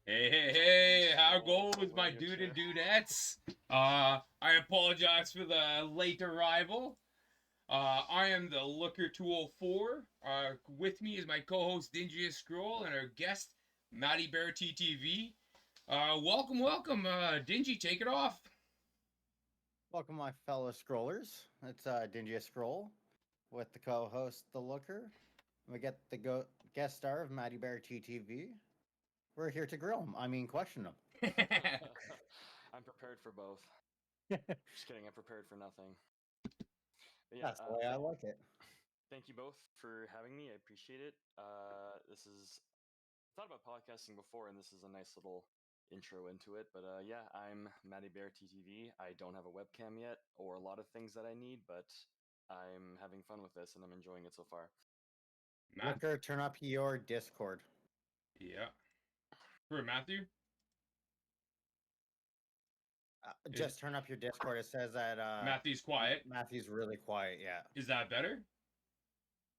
Hey, how What's goes up, my William? dude and Here. dudettes? I apologize for the late arrival. I am the Looker 204. With me is my co-host Dingiest Scroll and our guest Matty Bear TTV. Welcome. Dingy, take it off. Welcome, my fellow scrollers. It's Dingy Scroll with the co-host, The Looker. We get the guest star of Matty Bear TTV. We're here to grill him. I mean, question I'm prepared for both. him. Just kidding. I'm prepared for nothing. But yeah, That's the way I like it. thank you both for having me. I appreciate it. This is I thought about podcasting before, and this is a nice little intro into it. But yeah, I'm Matty Bear TTV. I don't have a webcam yet, or a lot of things that I need, but I'm having fun with this, and I'm enjoying it so far. Matt, Looker, turn up your Discord. yeah. For Matthew, is Just turn up your Discord. It says that Matthew's quiet. Matthew's really quiet. Yeah. Is that better?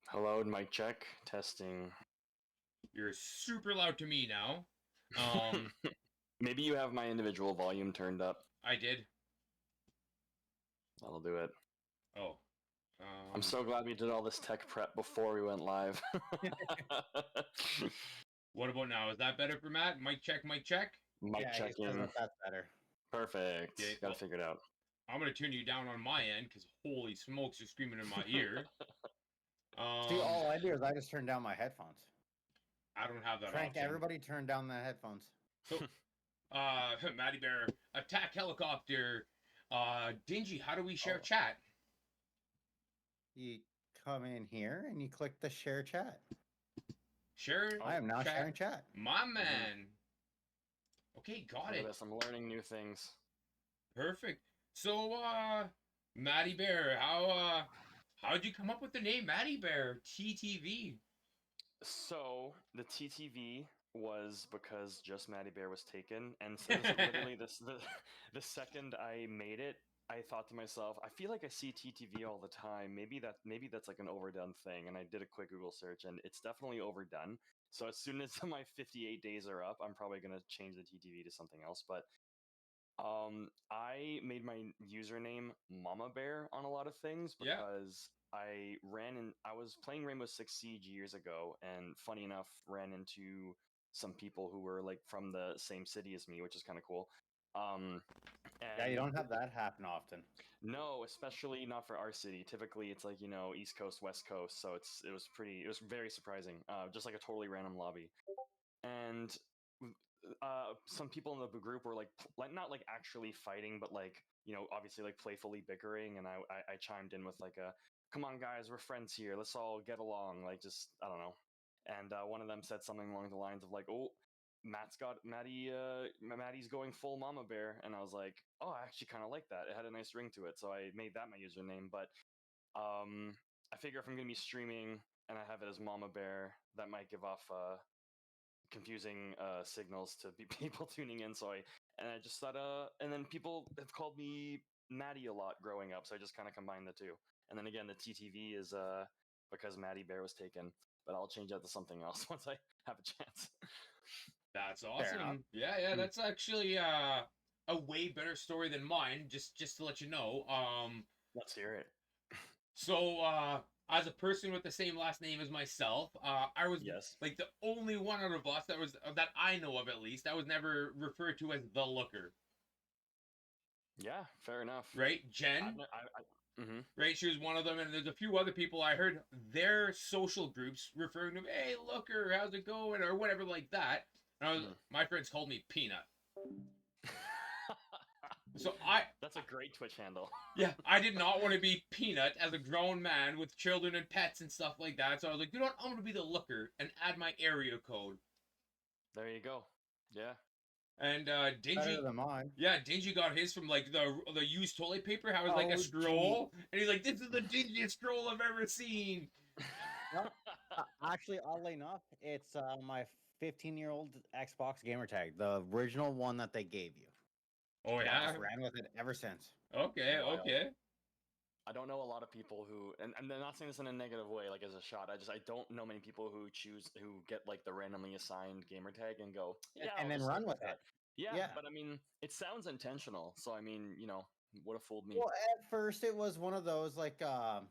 Hello, mic check, testing. You're super loud to me now. Um, Maybe you have my individual volume turned up. I did. That'll do it. Oh, I'm so glad we did all this tech prep before we went live. what about now? Is that better for Matt? Mic check, mic check. Mic Yeah, he says checking. that that's better. Perfect. Okay, Got well, to figure it out. I'm gonna turn you down on my end because holy smokes, you're screaming in my ear. See, Um, all I do is I just turn down my headphones. I don't have that Frank, option. everybody turn down the headphones. So, Matty Bear, attack helicopter. Dingy, how do we share Oh. chat? You come in here and you click the share chat. Share. I am now chat. sharing chat. My man. Okay, got Look it. at this. I'm learning new things. Perfect. So, Matty Bear, how'd you come up with the name Matty Bear TTV? So the TTV was because just Matty Bear was taken, and so this literally the second I made it, I thought to myself, I feel like I see TTV all the time. Maybe that's like an overdone thing. And I did a quick Google search, and it's definitely overdone. So as soon as my 58 days are up, I'm probably gonna change the TTV to something else. But I made my username Mama Bear on a lot of things Yeah. because I was playing Rainbow Six Siege years ago, and funny enough, ran into some people who were like from the same city as me, which is kind of cool. Um, Yeah, you and don't have that happen often. no, especially not for our city. Typically, it's like East Coast, West Coast, so it was very surprising. Just like a totally random lobby, and some people in the group were like not like actually fighting, but like obviously like playfully bickering, and I chimed in with like a come on guys, we're friends here, let's all get along, like just I don't know. And one of them said something along the lines of like, oh, Maddie's going full mama bear, and I was like, oh, I actually kind of like that. It had a nice ring to it, so I made that my username. But I figure if I'm gonna be streaming and I have it as mama bear, that might give off confusing signals to people tuning in. I just thought, and then people have called me Maddie a lot growing up, so I just kind of combined the two. And then again, the TTV is because Maddie Bear was taken, but I'll change that to something else once I have a chance. That's Fair enough. awesome. Yeah, that's actually a way better story than mine. Just to let you know. Let's hear it. So as a person with the same last name as myself, I was Yes. like the only one out of us that I know of at least that was never referred to as the Looker. Yeah, fair enough. Right, Jen. Mm-hmm. Right, she was one of them, and there's a few other people I heard their social groups referring to me, "Hey, Looker, how's it going?" or whatever like that. And my friends called me Peanut. So That's a great Twitch handle. Yeah, I did not want to be Peanut as a grown man with children and pets and stuff like that. So I was like, you know what? I'm gonna be the Looker and add my area code. There you go. Yeah. And Better Dingy, than mine. yeah, Dingy got his from like the used toilet paper. How it was like a Oh, scroll, and he's like, "This is the dingiest scroll I've ever seen." No, actually, oddly enough, it's my 15-year-old Xbox gamer tag, the original one that they gave you. Oh I yeah. just ran with it ever since. Okay. Wild. Okay. I don't know a lot of people who, and they're not saying this in a negative way, like as a shot. I don't know many people who get like the randomly assigned gamer tag and go, yeah, and I'll then just run stick with with that. it. Yeah, Yeah. but I mean, it sounds intentional. So I mean, would have fooled me. Well, at first it was one of those like I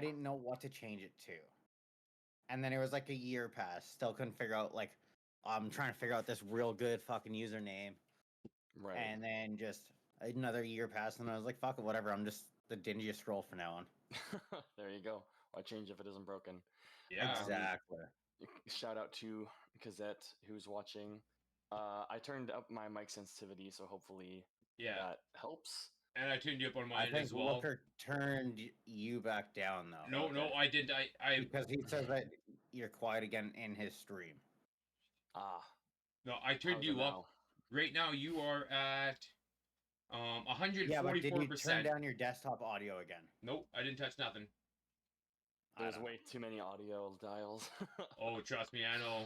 didn't know what to change it to. And then it was like a year passed, still couldn't figure out like I'm trying to figure out this real good fucking username. Right. And then just another year passed and I was like, fuck it, whatever. I'm just the dingiest scroll from now on. There you go. Why change if it isn't broken? Yeah. Exactly. Shout out to Kazette who's watching. I turned up my mic sensitivity, so hopefully Yeah. that helps. And I tuned you up on I mine think as well. Looker turned you back down though. No, no, Okay. I did. I Because he says that you're quiet again in his stream. Ah, no, I turned how's it you up. now? Right now, you are at 144%. Yeah, but did you turn down your desktop audio again? Nope, I didn't touch nothing. There's don't way too many audio dials. Oh, trust me, I know.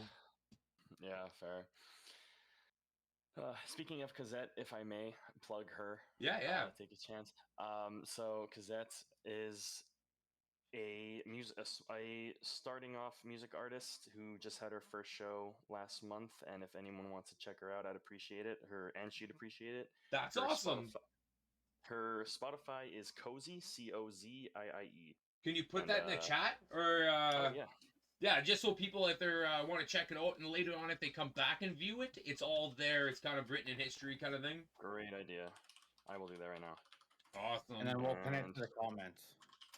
Yeah, fair. Speaking of Kazette, if I may plug her, Yeah, yeah. take a chance. So Kazette is a starting off music artist who just had her first show last month, and if anyone wants to check her out, I'd appreciate it. She'd appreciate it. That's Her awesome. Her Spotify is Cozy, Cozie. Can you put And, that in the chat? Or Oh yeah. yeah, just so people, if they want to check it out, and later on, if they come back and view it, it's all there. It's kind of written in history, kind of thing. Great idea. I will do that right now. Awesome. And then we'll connect to the comments.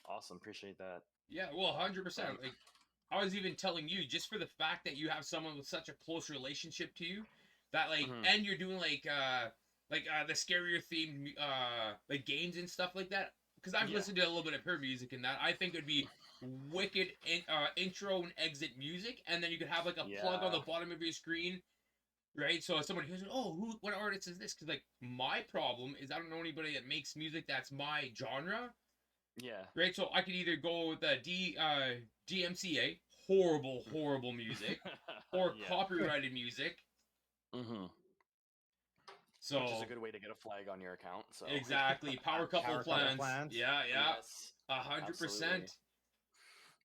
Awesome. Appreciate that. Yeah, well, 100%. Like, I was even telling you, just for the fact that you have someone with such a close relationship to you, that like, and you're doing like the scarier themed like games and stuff like that. Because I've listened to a little bit of her music and that. I think it'd be wicked intro and exit music, and then you could have like a plug on the bottom of your screen, right? So if somebody goes, "Oh, what artist is this?" Because like my problem is I don't know anybody that makes music that's my genre. Yeah. Right, so I could either go with the DMCA, horrible music, or copyrighted music. Mm-hmm. So which is a good way to get a flag on your account. So exactly, power couple plans. Yeah, Yes, 100%.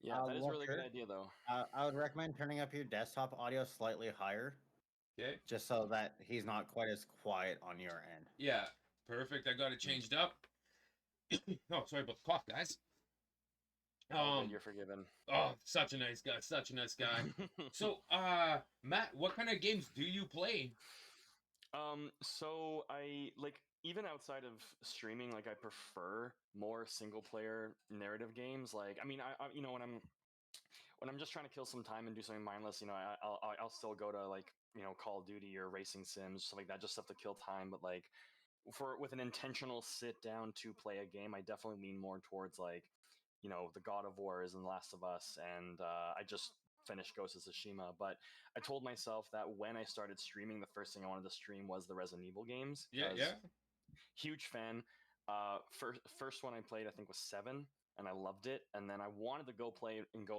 Yeah, that is a really good idea, though. I would recommend turning up your desktop audio slightly higher. Okay. Just so that he's not quite as quiet on your end. Yeah, perfect. I got it changed up. Oh, sorry about the cough, guys. You're forgiven. Oh, such a nice guy. Such a nice guy. So, Matt, what kind of games do you play? So I like even outside of streaming, like I prefer more single player narrative games. Like, I mean, I when I'm just trying to kill some time and do something mindless, I'll still go to like Call of Duty or racing sims, stuff like that, just stuff to kill time. But like with an intentional sit down to play a game, I definitely lean more towards like the God of Wars and Last of Us, and I just finished Ghost of Tsushima. But I told myself that when I started streaming, the first thing I wanted to stream was the Resident Evil games. Yeah. Huge fan. First one I played, I think, was 7, and I loved it. And then I wanted to go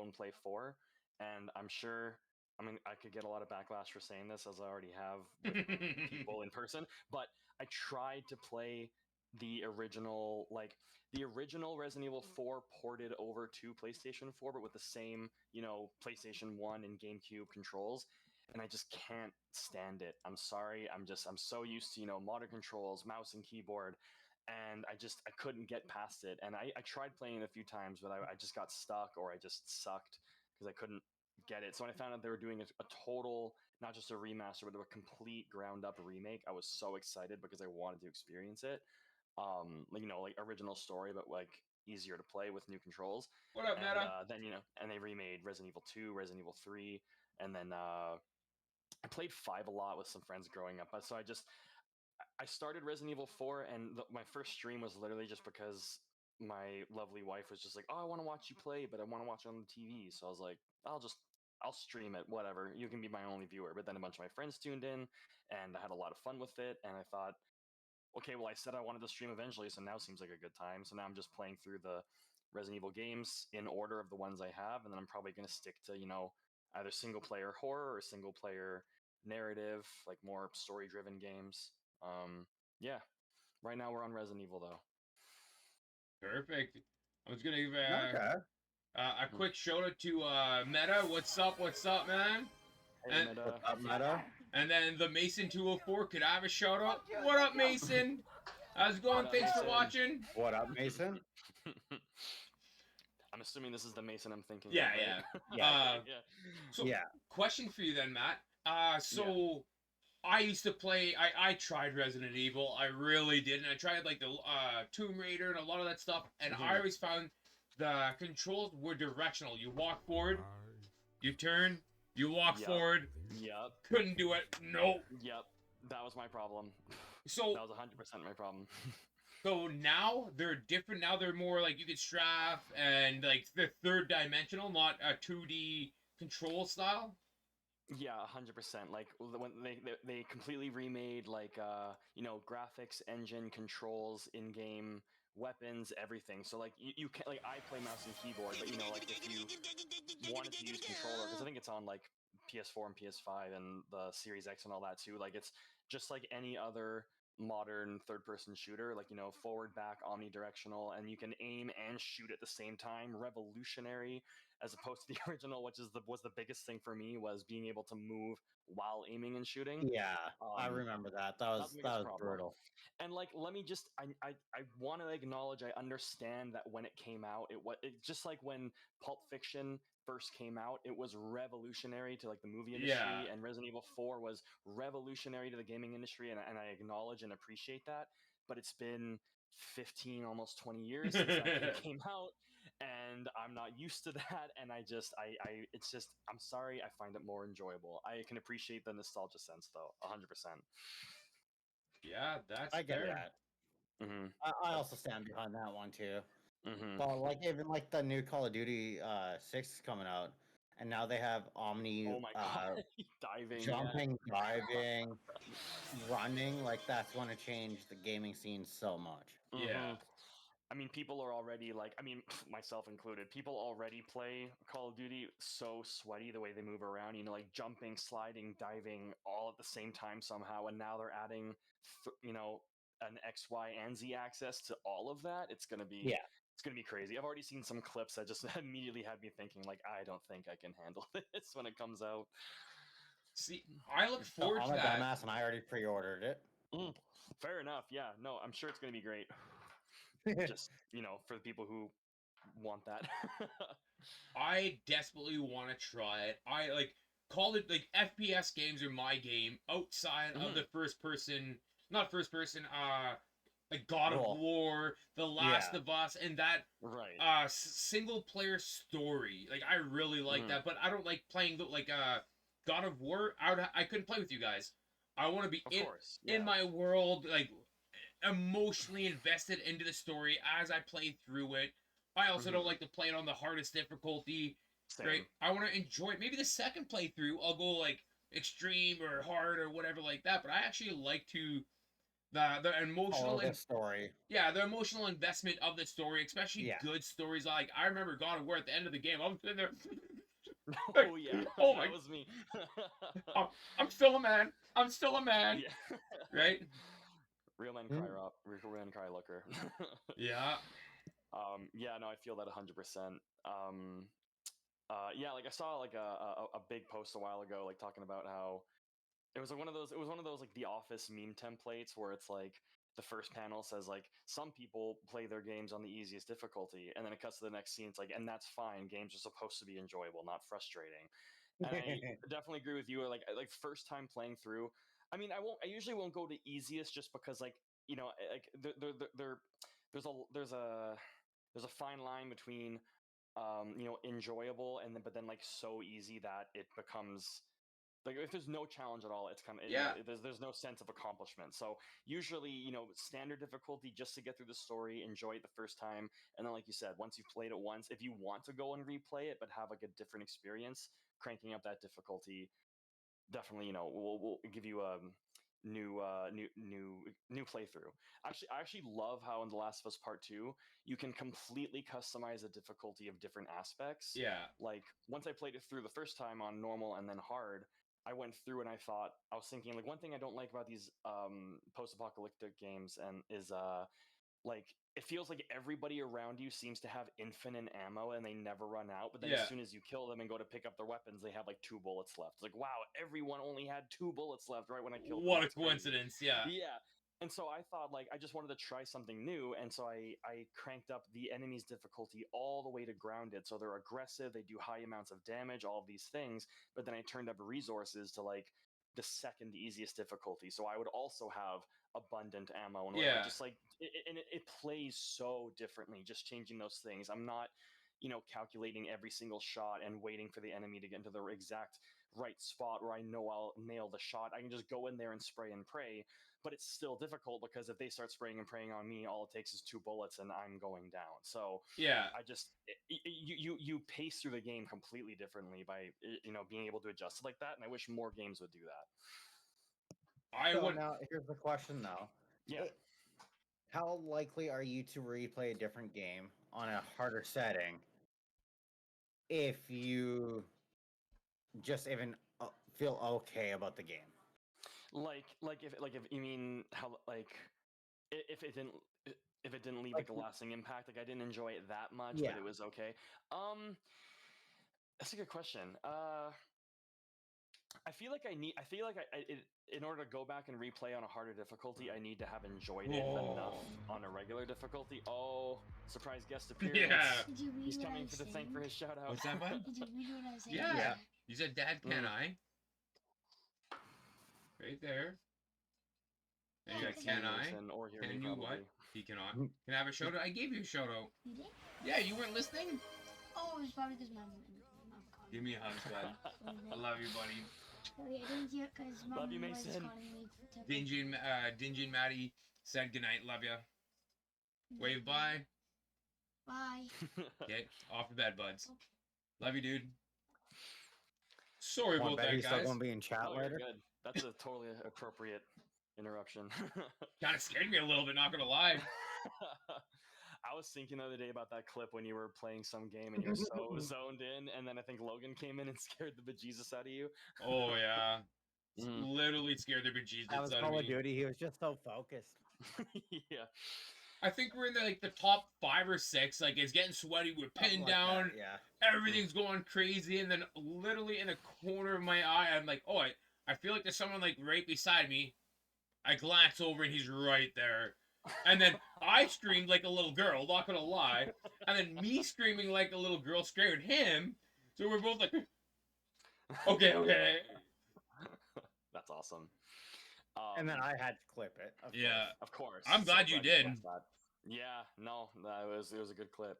and play 4, and I'm sure. I mean, I could get a lot of backlash for saying this, as I already have with people in person. But I tried to play the original Resident Evil 4 ported over to PlayStation 4, but with the same, PlayStation 1 and GameCube controls. And I just can't stand it. I'm sorry. I'm so used to, modern controls, mouse and keyboard. And I couldn't get past it. And I tried playing it a few times, but I just got stuck, or I just sucked because I couldn't get it. So when I found out they were doing a total, not just a remaster, but a complete ground up remake, I was so excited because I wanted to experience it. Like original story, but like easier to play with new controls. What up, Meta? Then and they remade Resident Evil 2, Resident Evil 3, and then I played 5 a lot with some friends growing up. So I started Resident Evil 4, and my first stream was literally just because my lovely wife was just like, "Oh, I want to watch you play, but I want to watch it on the TV." So I was like, I'll stream it, whatever. You can be my only viewer." But then a bunch of my friends tuned in, and I had a lot of fun with it. And I thought, okay, well, I said I wanted to stream eventually, so now seems like a good time. So now I'm just playing through the Resident Evil games in order of the ones I have, and then I'm probably going to stick to, either single player horror or single player narrative, like more story driven games. Yeah. Right now we're on Resident Evil though. Perfect. I was gonna give Okay. a quick shout out to Meta. What's up, man? Hey, And Meta. What's up, Meta? and then the Mason 204 could I have a shout out. What up, Mason? How's it going? What up, Thanks for Mason? watching. What up, Mason? I'm assuming this is the Mason I'm thinking Yeah, of, right? Yeah. Yeah. So, Yeah. question for you then, Matt. So I used to play. I tried Resident Evil. I really did, and I tried like the Tomb Raider and a lot of that stuff. And I Mhm. always found the controls were directional. You walk forward, you turn, you walk Yep. forward. Yep. Couldn't do it. Nope. Yep. That was my problem. So That was 100% my problem. so now they're different. Now they're more like you can strap and like the third dimensional, not a 2D control style. Yeah, 100%. Like when they completely remade like graphics, engine, controls, in-game weapons, everything. So like you can like I play mouse and keyboard, but like if you wanted to use controller, because I think it's on like PS4 and PS5 and the Series X and all that too. Like it's just like any other modern third-person shooter, like forward, back, omnidirectional, and you can aim and shoot at the same time. Revolutionary, as opposed to the original, which was the biggest thing for me, was being able to move while aiming and shooting. Yeah. I remember that. That That's was the that biggest was problem. brutal. And like, let me just, I want to acknowledge, I understand that when it came out, it just like when Pulp Fiction first came out, it was revolutionary to like the movie industry, Yeah. and Resident Evil 4 was revolutionary to the gaming industry, and I acknowledge and appreciate that. But it's been 15, almost 20 years since that game came out, and I'm not used to that, and it's just, I'm sorry, I find it more enjoyable. I can appreciate the nostalgia sense though, 100%. Yeah, that's I get fair. that. Mm-hmm. I also stand behind that one too. Mm-hmm. But like even like the new Call of Duty 6 is coming out, and now they have Omni Oh my god, diving, jumping, diving, running. Like that's going to change the gaming scene so much. yeah. Yeah. I mean, people are already like, I mean, myself included, people already play Call of Duty so sweaty the way they move around, like jumping, sliding, diving all at the same time somehow. And now they're adding, an X, Y, and Z access to all of that. It's going to be. Yeah. It's going to be crazy. I've already seen some clips that just immediately had me thinking, like, I don't think I can handle this when it comes out. See, I look So forward I'm to a that. dumbass, and I already pre-ordered it. Fair enough. Yeah. No, I'm sure it's going to be great. Just, for the people who want that. I desperately want to try it. I like call it like FPS games are my game outside of the first person, not first person. Like God of Well, War, The Last yeah. of Us, and that right. single player story. Like I really like Mhm. that, but I don't like playing the like God of War. I couldn't play with you guys. I want to be Of in course. in Yeah. my world, like emotionally invested into the story as I play through it. I also don't Mhm. like to play it on the hardest difficulty. Same. Right? I want to enjoy it. Maybe the second playthrough, I'll go like extreme or hard or whatever like that. But I actually like to the emotional Follow the and story. yeah, the emotional investment of the story, especially Yeah. good stories. Like I remember God of War at the end of the game. I'm sitting there. Oh yeah. Oh my! That was me. I'm still a man. I'm still a man. Yeah. Right? Real men cry rock. Real men cry looker. Yeah. Yeah. No, I feel that 100%. Yeah. Like I saw like a big post a while ago, like talking about how it was like one of those. It was one of those like The Office meme templates where it's like the first panel says like some people play their games on the easiest difficulty, and then it cuts to the next scene. It's like, and that's fine. Games are supposed to be enjoyable, not frustrating. And I definitely agree with you. Like first time playing through. I mean, I won't. I usually won't go to easiest just because like like there's a fine line between enjoyable and then but then like so easy that it becomes like if there's no challenge at all, it's kind of Yeah. there's no sense of accomplishment. So usually standard difficulty just to get through the story, enjoy it the first time, and then like you said, once you've played it once, if you want to go and replay it but have like a different experience, cranking up that difficulty definitely we'll give you a new playthrough. I actually love how in The Last of Us Part 2 you can completely customize the difficulty of different aspects. Yeah. Like once I played it through the first time on normal and then hard, I went through and I was thinking like one thing I don't like about these post-apocalyptic games and is like it feels like everybody around you seems to have infinite ammo and they never run out. But then Yeah. as soon as you kill them and go to pick up their weapons, they have like 2 bullets left. It's like, wow, everyone only had 2 bullets left right when I killed them. What a That's crazy. coincidence! Yeah. Yeah. And so I thought like I just wanted to try something new, and so I cranked up the enemy's difficulty all the way to grounded. So they're aggressive, they do high amounts of damage, all of these things. But then I turned up resources to like the second easiest difficulty, so I would also have abundant ammo and whatever. Yeah. Just like it plays so differently. Just changing those things. I'm not, calculating every single shot and waiting for the enemy to get into the exact right spot where I know I'll nail the shot. I can just go in there and spray and pray, but it's still difficult because if they start spraying and praying on me, all it takes is 2 bullets and I'm going down. So Yeah. I just you pace through the game completely differently by being able to adjust it like that, and I wish more games would do that. I So would. now here's the question though. Yeah. How likely are you to replay a different game on a harder setting if you just even feel okay about the game? Like if you mean how if it didn't if it didn't leave Like- like a lasting impact, like I didn't enjoy it that much, Yeah. but it was okay. That's a good question. I feel like in order to go back and replay on a harder difficulty, I need to have enjoyed it enough on a regular difficulty. Oh, surprise guest appearance. Yeah. Did you read He's what coming I for was the thank for saying? his shout out. What's that, bud? Did you read what I was saying? Yeah. Yeah. You said, "Dad, can I?" Right there. And you Yeah, got, because "Can I?" Listen or hear me Can you probably. what? He cannot. Can I have a shout out? I gave you a shout out. You did? Yeah, you weren't listening. Oh, it was probably because mom called Give me a hug, bud. I love you, buddy. Oh, yeah, I didn't hear it because mom Love you, was Mason. calling me. Dingy and Maddie said goodnight. Love ya. Wave bye. Bye. Okay, off to bed, buds. Love you, dude. Sorry Well, I about bet that, he's still guys. gonna be in chat Oh, you're later. good. That's a totally appropriate interruption. Kind of scared me a little bit, not gonna lie. I was thinking the other day about that clip when you were playing some game and you're so zoned in, and then I think Logan came in and scared the bejesus out of you. Oh yeah, Mhm. literally scared the bejesus That was out Call of of me. Duty. He was just so focused. Yeah. I think we're in the top 5 or 6. Like it's getting sweaty. We're Something pinned like that, down. yeah. Everything's going crazy, and then literally in a corner of my eye, I'm like, oh, I feel like there's someone like right beside me. I glance over and he's right there. And then I screamed like a little girl, not gonna lie. And then me screaming like a little girl scared him. So we're both like, okay. That's awesome. And then I had to clip it. Yeah. Of course. I'm glad you did. kept that. Yeah, no, it was a good clip.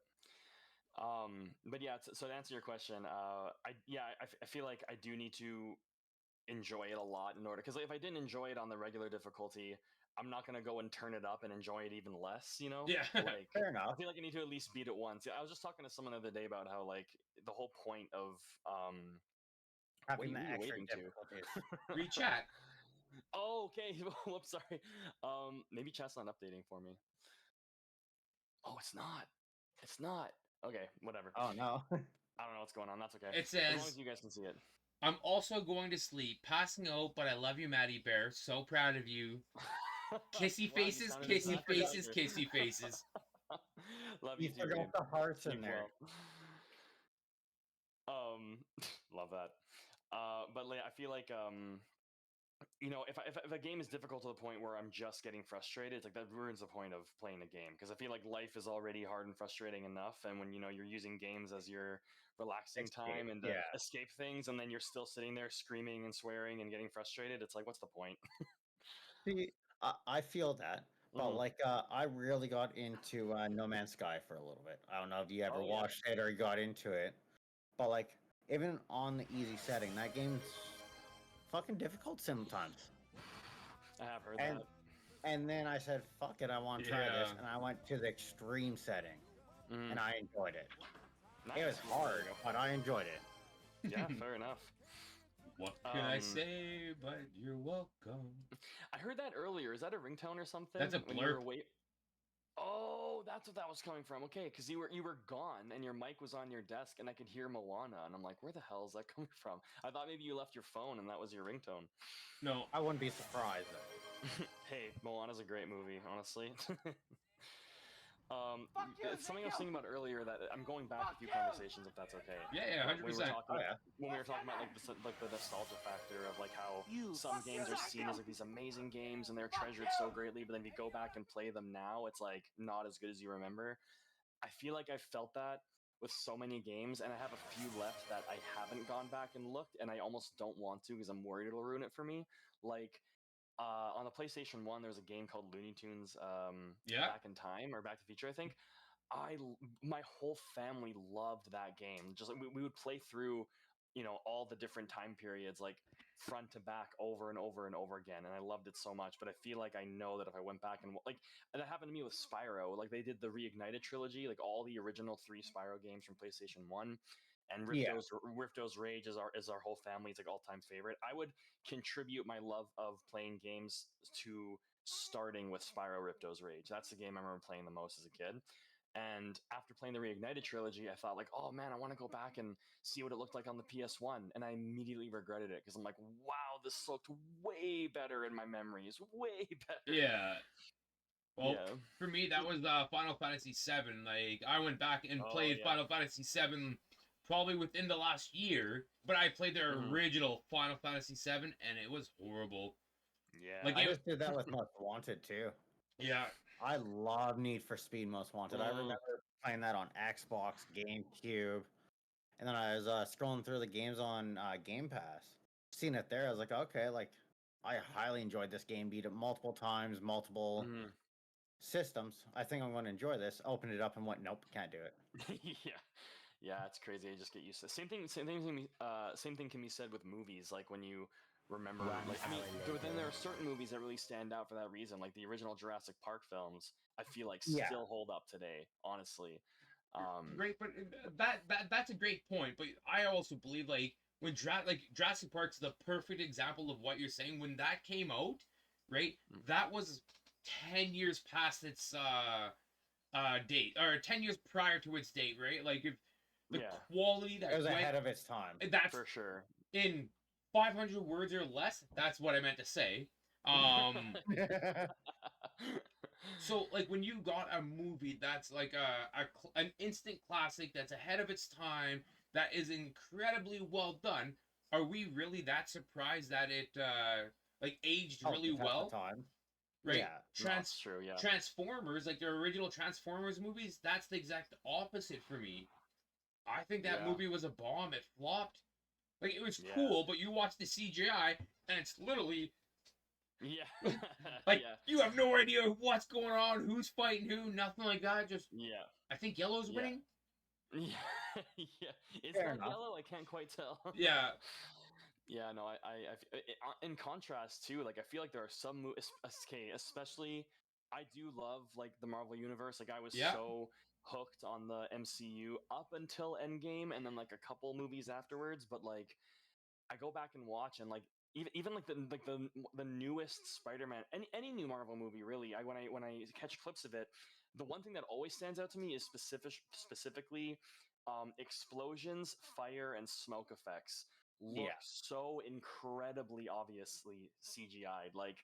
But yeah, so to answer your question, I feel like I do need to enjoy it a lot in order, because if I didn't enjoy it on the regular difficulty, I'm not gonna go and turn it up and enjoy it even less. Yeah. Like Fair I enough. feel like I need to at least beat it once. I was just talking to someone the other day about how like the whole point of Having what the are you extra waiting to? difficulties. Read chat. Oh, okay. Whoops, sorry. Maybe chat's not updating for me. Oh, it's not. It's not. Okay, whatever. Oh no. I don't know what's going on. That's okay. It As long says, as you guys can see it. I'm also going to sleep, passing out, but I love you, Maddie Bear. So proud of you. Kissy Wow, you faces, sounded kissy exactly like faces, her. kissy faces. Love You you too, forgot babe. the hearts in Sleep there. well. Love that. But like, I feel like if a game is difficult to the point where I'm just getting frustrated, it's like that ruins the point of playing a game, because I feel like life is already hard and frustrating enough, and when you're using games as your relaxing time and to yeah. escape things, and then you're still sitting there screaming and swearing and getting frustrated, it's like, what's the point? See, I feel that, but Mhm. like I really got into No Man's Sky for a little bit. I don't know if you ever Oh, yeah. watched it or you got into it, but like even on the easy setting, that game's fucking difficult sometimes. I have heard And that. and then I said, "Fuck it, I want to try this," Yeah. and I went to the extreme setting, Mhm. and I enjoyed it. Nice. It was hard, but I enjoyed it. Yeah, fair enough. What can I Um, say? But you're welcome. I heard that earlier. Is that a ringtone or something? That's a When you were blurb. away. Oh, that's what that was coming from. Okay, because you were gone and your mic was on your desk and I could hear Moana and I'm like, where the hell is that coming from? I thought maybe you left your phone and that was your ringtone. No. I wouldn't be surprised though. Hey, Moana's a great movie, honestly. It's something I was thinking about earlier that I'm going back a few conversations, if that's okay. Yeah, But when we were 100%. talking, Oh yeah. when we were talking about like the nostalgia factor of like how some games are seen as like these amazing games and they're treasured so greatly, but then if you go back and play them now, it's like not as good as you remember. I feel like I felt that with so many games, and I have a few left that I haven't gone back and looked, and I almost don't want to because I'm worried it'll ruin it for me. Like on the PlayStation One, there's a game called Looney Tunes Yeah. Back in Time or Back to the Future, I think. My whole family loved that game. Just like we would play through, all the different time periods, like front to back, over and over and over again, and I loved it so much. But I feel like I know that if I went back and that happened to me with Spyro. Like they did the Reignited trilogy, like all the original three Spyro games from PlayStation One. And Yeah. Rifto's Rage is our whole family's like all time favorite. I would contribute my love of playing games to starting with Spyro Ripto's Rage. That's the game I remember playing the most as a kid. And after playing the Reignited trilogy, I thought like, oh man, I want to go back and see what it looked like on the PS1. And I immediately regretted it because I'm like, wow, this looked way better in my memories, way better. Yeah. Well, Yeah. for me, that was Final Fantasy VII. Like, I went back and Oh, played yeah. Final Fantasy VII probably within the last year, but I played the Mhm. original Final Fantasy VII, and it was horrible. Yeah. Like, I it, just did that with Most Wanted too. yeah, I love Need for Speed Most Wanted. I remember playing that on Xbox, GameCube, and then I was scrolling through the games on Game Pass. Seen it there, I was like, okay, like I highly enjoyed this game. Beat it multiple times, multiple Mhm. systems. I think I'm going to enjoy this. Opened it up and went, nope, can't do it. Yeah. Yeah, it's crazy. I just get used to it. Same thing can be said with movies. Like when you remember, then there are certain movies that really stand out for that reason. Like the original Jurassic Park films, I feel like Yeah. still hold up today. Honestly, great. But that's a great point. But I also believe like when Jurassic Park's the perfect example of what you're saying. When that came out, right? That was 10 years past its date, or 10 years prior to its date, right? Like if the quality It that was went, ahead of its time. that's for sure. in 500 words or less. That's what I meant to say. So like when you got a movie that's like an instant classic that's ahead of its time, that is incredibly well done, are we really that surprised that it like aged Oh, really the test well? of time. Right? Yeah. That's true. Yeah. Transformers, like the original Transformers movies, that's the exact opposite for me. I think that movie was a bomb. It flopped. Like it was cool, but you watch the CGI and it's literally Yeah. like you have no idea what's going on, who's fighting who, nothing like that. Just I think Yellow's winning. Yeah. Yeah. Is Fair that enough. yellow? I can't quite tell. Yeah. Yeah, no, in contrast too, like I feel like there are some okay, especially I do love like the Marvel universe. Like I was so hooked on the MCU up until Endgame, and then like a couple movies afterwards. But like I go back and watch, and like even like the newest Spider-Man, any new Marvel movie really. When I catch clips of it, the one thing that always stands out to me is specifically explosions, fire, and smoke effects look so incredibly obviously CGI'd. Like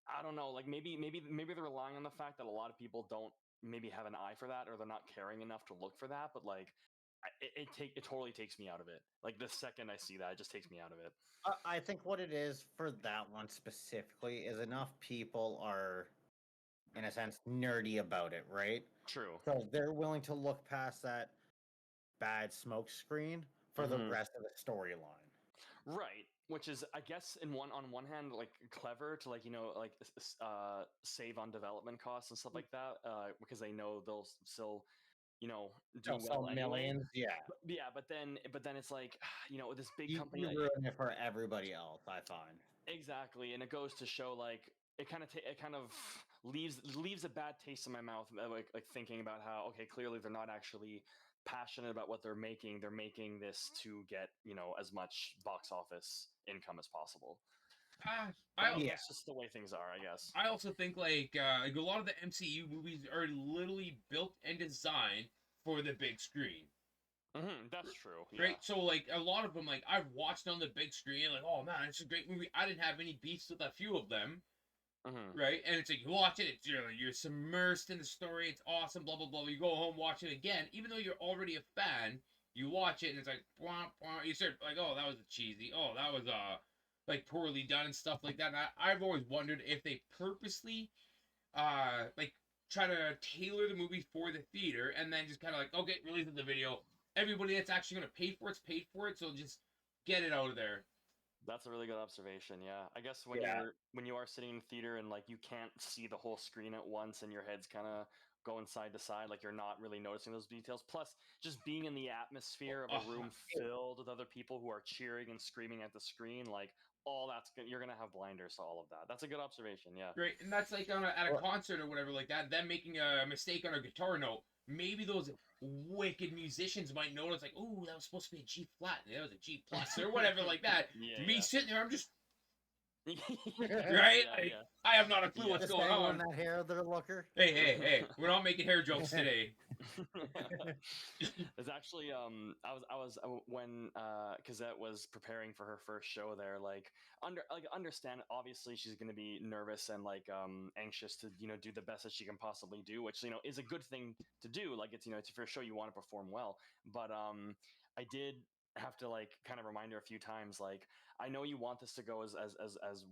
I don't know, like maybe they're relying on the fact that a lot of people don't maybe have an eye for that, or they're not caring enough to look for that. But like it totally takes me out of it. Like the second I see that, it just takes me out of it. I think what it is for that one specifically is enough people are, in a sense, nerdy about it, right? True. So they're willing to look past that bad smoke screen for the rest of the storyline. Right, which is, I guess, on one hand, like clever to like like save on development costs and stuff like that, because they know they'll still do well anyway. Millions, yeah. But then it's like this big company. You ruin it for everybody else, I find. Exactly, and it goes to show like it kind of leaves a bad taste in my mouth, like thinking about how okay, clearly they're not actually passionate about what they're making. They're making this to get as much box office income as possible. That's just the way things are, I guess. I also think like a lot of the MCU movies are literally built and designed for the big screen. That's true. Right, so like a lot of them, like I've watched on the big screen, like oh man, it's a great movie. I didn't have any beefs with a few of them, Mhm. right? And it's like you watch it, it's you're submersed in the story, it's awesome, blah blah blah. You go home, watch it again, even though you're already a fan, you watch it and it's like blah, blah, you start like, oh, that was cheesy, oh, that was like poorly done and stuff like that. And I've always wondered if they purposely like try to tailor the movie for the theater and then just kind of like, okay, release the video. Everybody that's actually going to pay for it's paid for it, so just get it out of there. That's a really good observation. Yeah, I guess Yeah. when you are sitting in theater and like you can't see the whole screen at once and your head's kind of going side to side, like you're not really noticing those details. Plus, just being in the atmosphere of a room filled with other people who are cheering and screaming at the screen, like all you're gonna have blinders to all of that. That's a good observation. Yeah. Right, and that's like at a Well, concert or whatever like that. Them making a mistake on a guitar note. Maybe those wicked musicians might notice, like, "Oh, that was supposed to be a G flat. That was a G plus or whatever like that." Me Yeah. sitting there, I'm just Yeah. right. Yeah. Like, Yeah. I have not a clue Yeah. what's just going dangling on. that hair there, Looker. Hey, we're not making hair jokes today. There's actually I was when Cosette was preparing for her first show there, like understand obviously she's going to be nervous and like anxious to do the best that she can possibly do, which is a good thing to do. Like it's for a show, you want to perform well. But I did have to like kind of remind her a few times, like, I know you want this to go as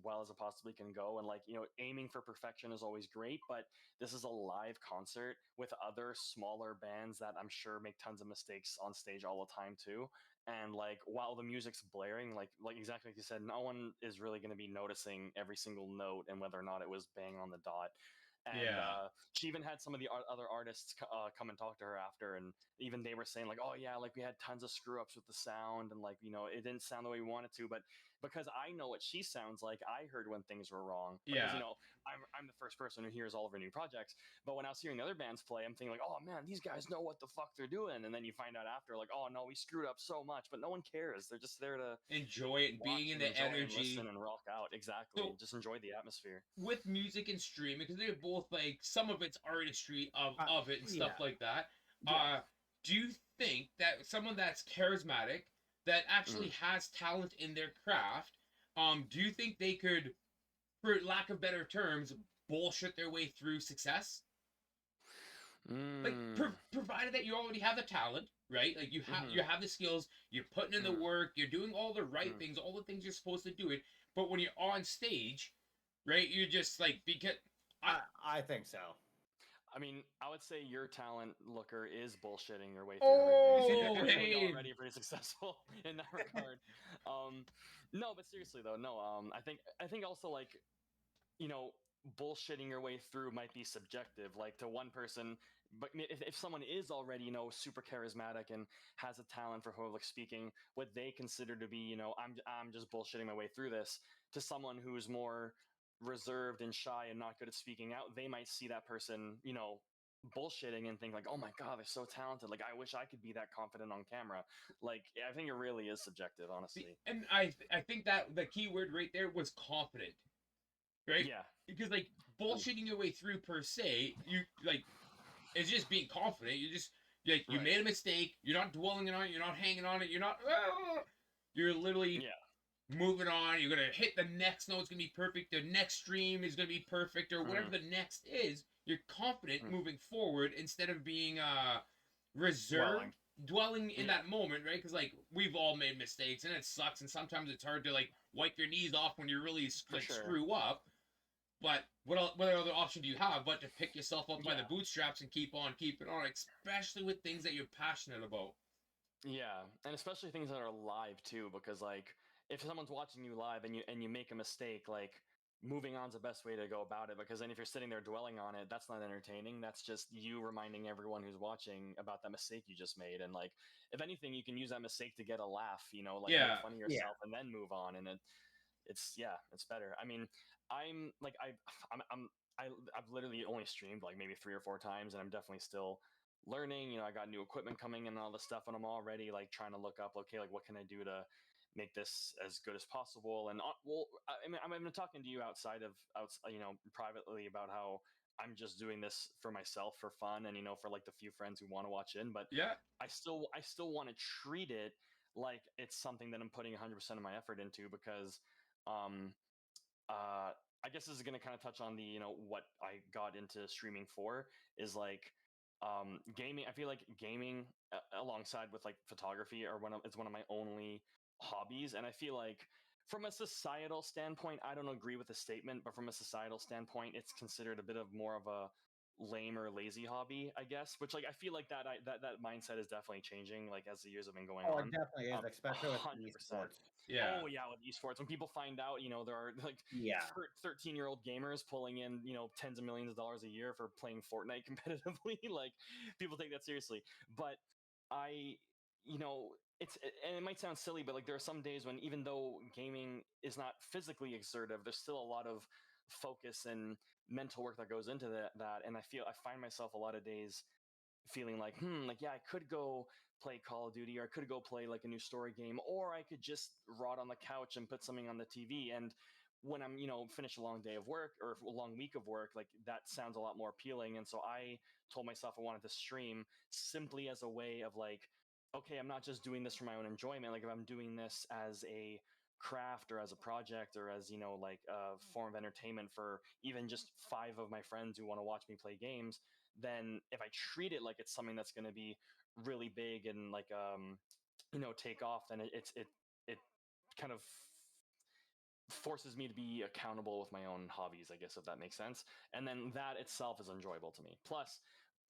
well as it possibly can go, and like aiming for perfection is always great, but this is a live concert with other smaller bands that I'm sure make tons of mistakes on stage all the time too. And like while the music's blaring, like exactly like you said, no one is really going to be noticing every single note and whether or not it was bang on the dot. And Yeah. she even had some of the other artists come and talk to her after, and even they were saying like, "Oh yeah, like we had tons of screw ups with the sound, and like it didn't sound the way we wanted to." But because I know what she sounds like, I heard when things were wrong. Because Yeah. I'm the first person who hears all of her new projects. But when I was hearing the other bands play, I'm thinking like, oh man, these guys know what the fuck they're doing. And then you find out after, like, oh no, we screwed up so much. But no one cares. They're just there to Enjoy it, being watch in and the enjoy and energy. listen and rock out. Exactly. So Just enjoy the atmosphere. with music and streaming, because they're both like some of it's artistry of it and stuff Yeah. like that. Yeah. Do you think that someone that's charismatic, that actually has talent in their craft, do you think they could, for lack of better terms, bullshit their way through success? Like, Mm. provided that you already have the talent, right? Like you have the skills, you're putting in the Mhm. work, you're doing all the right Mhm. things, all the things you're supposed to do it. But when you're on stage, right, you're just like because I think so. I mean, I would say your talent, Looker, is bullshitting your way through everything. So you're oh clearly hey already pretty successful in that regard. Um, no, but seriously though, no. I think also like you know bullshitting your way through might be subjective, like to one person. But if someone is already super charismatic and has a talent for public speaking, what they consider to be I'm just bullshitting my way through this, to someone who's more reserved and shy and not good at speaking out, they might see that person bullshitting and think like, oh my god, they're so talented, like I wish I could be that confident on camera. Like I think it really is subjective, honestly. and I think that the key word right there was confident, right? Yeah. Because like bullshitting your way through per se, you like it's just being confident. You just like you Right. made a mistake. You're not dwelling on it. You're not hanging on it. You're not. You're literally Yeah. moving on. You're gonna hit the next note. It's gonna be perfect. The next stream is gonna be perfect, or whatever Mhm. the next is. You're confident Mhm. moving forward instead of being Dwelling. reserved, dwelling in Yeah. that moment, right? Because like we've all made mistakes, and it sucks. And sometimes it's hard to like wipe your knees off when you really For like sure. screw up. But what other option do you have but to pick yourself up by the Yeah. bootstraps and keep on keeping on, especially with things that you're passionate about? Yeah, and especially things that are live too, because like if someone's watching you live and you make a mistake, like moving on's the best way to go about it. Because then if you're sitting there dwelling on it, that's not entertaining. That's just you reminding everyone who's watching about that mistake you just made. And like if anything, you can use that mistake to get a laugh, like make Yeah, fun of Yeah. yourself and then move on. And it's yeah, it's better. I mean, I'm like I've literally only streamed like maybe 3 or 4 times, and I'm definitely still learning. I got new equipment coming in and all this stuff, and I'm already like trying to look up, okay, like what can I do to make this as good as possible. And well, I mean, I've been talking to you privately about how I'm just doing this for myself for fun, and for like the few friends who want to watch in. But yeah, I still want to treat it like it's something that I'm putting 100% of my effort into, because um I guess this is going to kind of touch on the what I got into streaming for is like gaming. I feel like gaming alongside with like photography it's one of my only hobbies, and I feel like from a societal standpoint, I don't agree with the statement, but from a societal standpoint, it's considered a bit of more of a lame or lazy hobby, I guess. Which like I feel like that mindset is definitely changing like as the years have been going Oh, it on. definitely is, especially with 100%. esports. Yeah. Oh yeah, with esports, when people find out, there are like Yeah. 13-year-old gamers pulling in, tens of millions of dollars a year for playing Fortnite competitively, like people take that seriously. But I, and it might sound silly, but like there are some days when even though gaming is not physically exertive, there's still a lot of focus and mental work that goes into that. And I find myself a lot of days feeling like, like, yeah, I could go play Call of Duty, or I could go play like a new story game, or I could just rot on the couch and put something on the TV. And when I'm, finish a long day of work or a long week of work, like that sounds a lot more appealing. And so I told myself I wanted to stream simply as a way of like, okay, I'm not just doing this for my own enjoyment. Like if I'm doing this as a craft or as a project or as, like a form of entertainment for even just 5 of my friends who want to watch me play games, then if I treat it like it's something that's going to be really big and like take off, then it kind of forces me to be accountable with my own hobbies, I guess, if that makes sense. And then that itself is enjoyable to me. Plus,